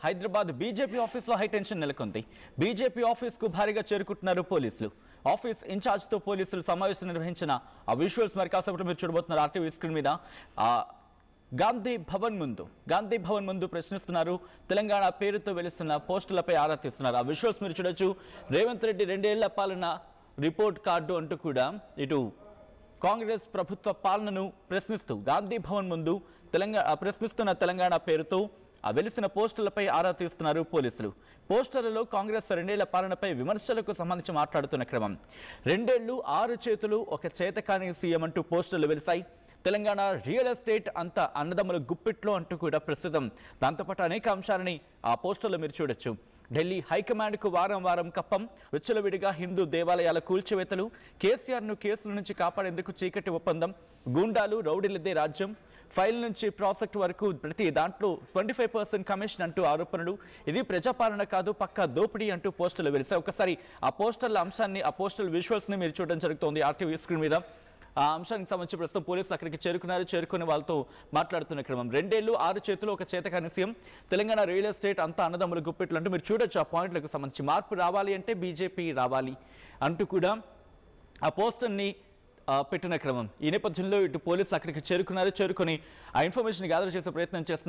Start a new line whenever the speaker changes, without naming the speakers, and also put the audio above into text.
Hyderabad BJP ఆఫీస్లో high tension నెలకొంది. BJP ఆఫీస్కు భారీగా చేరుకుంటున్నారు పోలీసులు. ఆఫీస్ ఇన్ఛార్జ్తో పోలీసులు సమావేశం నిర్వహించిన ఆ విజువల్స్ మరి కాసేపట్లో మీరు చూడబోతున్నారు ఆర్టీవీ స్క్రీన్ మీద. గాంధీ భవన్ ముందు ప్రశ్నిస్తున్నారు. తెలంగాణ పేరుతో వెలుస్తున్న పోస్టులపై ఆరా తీస్తున్నారు. ఆ విజువల్స్ మీరు చూడొచ్చు. రేవంత్ రెడ్డి 2 ఏళ్ల పాలన రిపోర్ట్ కార్డు అంటూ కూడా ఇటు కాంగ్రెస్ ప్రభుత్వ పాలనను ప్రశ్నిస్తూ గాంధీ భవన్ ముందు ప్రశ్నిస్తున్న తెలంగాణ పేరుతో వెలిసిన పోస్టులపై ఆరా తీస్తున్నారు పోలీసులు. పోస్టర్లలో కాంగ్రెస్ 2 ఏళ్ల పాలనపై విమర్శలకు సంబంధించి మాట్లాడుతున్న క్రమం. 2 ఏళ్లు 6 చేతులు ఒక చేతకాని సీఎం అంటూ పోస్టర్లు వెలిశాయి. తెలంగాణ రియల్ ఎస్టేట్ అంతా అన్నదమ్ముల గుప్పిట్లో అంటూ కూడా ప్రస్తుతం దాంతోపాటు అనేక అంశాలని ఆ పోస్టర్లో మీరు చూడొచ్చు. ఢిల్లీ హైకమాండ్కు వారం కప్పం, విచ్చలవిడిగా హిందూ దేవాలయాల కూల్చివేతలు, కేసీఆర్ను కేసుల నుంచి కాపాడేందుకు చీకటి ఒప్పందం, గూండాలు రౌడీలదే రాజ్యం, ఫైల్ నుంచి ప్రాజెక్ట్ వరకు ప్రతి దాంట్లో 25% కమిషన్ అంటూ ఆరోపణలు. ఇది ప్రజాపాలన కాదు, పక్కా దోపిడీ అంటూ పోస్టర్లు వెలిసాయి. ఒకసారి ఆ పోస్టర్ల అంశాన్ని, ఆ పోస్టర్ల విజువల్స్ని మీరు చూడడం జరుగుతోంది ఆర్టీవీ స్క్రీన్ మీద. ఆ అంశానికి సంబంధించి ప్రస్తుతం పోలీసులు అక్కడికి చేరుకుని వాళ్ళతో మాట్లాడుతున్న క్రమం. 2 ఏళ్లు 6 చేతులు ఒక చేతకాని సీఎం, తెలంగాణ రియల్ ఎస్టేట్ అంతా అన్నదమ్ముల గుప్పిట్లు అంటూ మీరు చూడొచ్చు. ఆ పాయింట్లకు సంబంధించి మార్పు రావాలి అంటే బీజేపీ రావాలి అంటూ కూడా ఆ పోస్టర్ని పెట్టిన క్రమం. ఈ నేపథ్యంలో ఇటు పోలీసులు అక్కడికి చేరుకుని ఆ ఇన్ఫర్మేషన్ గ్యాదర్ చేసే ప్రయత్నం చేస్తున్నారు.